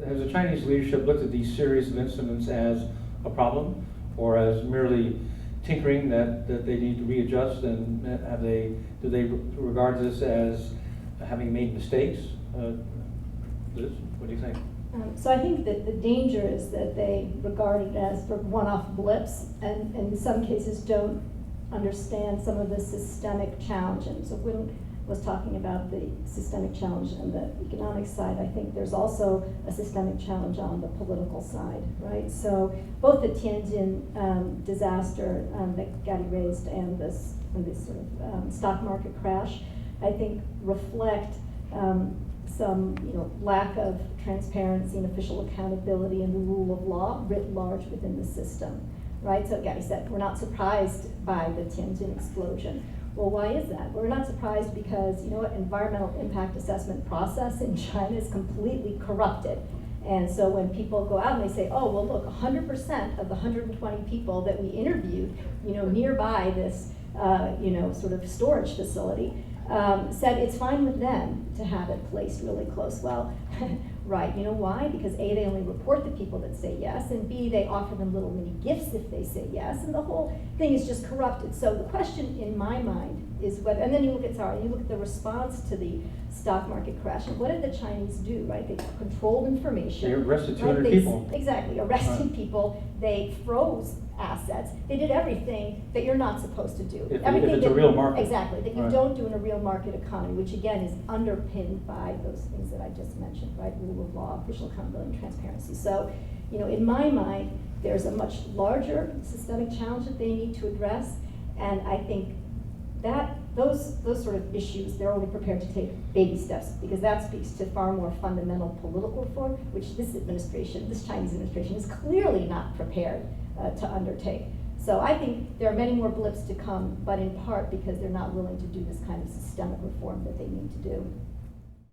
has the Chinese leadership looked at these series of incidents as a problem, or as merely tinkering that they need to readjust, and do they regard this as having made mistakes? Liz, what do you think? So I think that the danger is that they regard it as sort of one-off blips, and in some cases don't understand some of the systemic challenge. And so when was talking about the systemic challenge on the economic side, I think there's also a systemic challenge on the political side, right? So both the Tianjin disaster that Gatti raised and this sort of stock market crash, I think reflect some lack of transparency and official accountability and the rule of law writ large within the system, right? So Gatti said, we're not surprised by the Tianjin explosion. Well, why is that? We're not surprised because, environmental impact assessment process in China is completely corrupted. And so when people go out and they say, oh, well, look, 100% of the 120 people that we interviewed, nearby this, sort of storage facility, said it's fine with them to have it placed really close. Well, right, you know why? Because A, they only report the people that say yes, and B, they offer them little mini gifts if they say yes, and the whole thing is just corrupted. So the question in my mind is whether, and then you look at the response to the stock market crash, and what did the Chinese do, right? They controlled information. They arrested 200 people. Exactly, arrested people. They froze assets. They did everything that you're not supposed to do. If Everything it's a real market. Exactly, that you don't do in a real market economy, which again is underpinned by those things that I just mentioned, right? Rule of law, official accountability, and transparency. So, in my mind, there's a much larger systemic challenge that they need to address, and I think that those sort of issues, they're only prepared to take baby steps, because that speaks to far more fundamental political reform, which this Chinese administration is clearly not prepared to undertake. So I think there are many more blips to come, but in part because they're not willing to do this kind of systemic reform that they need to do.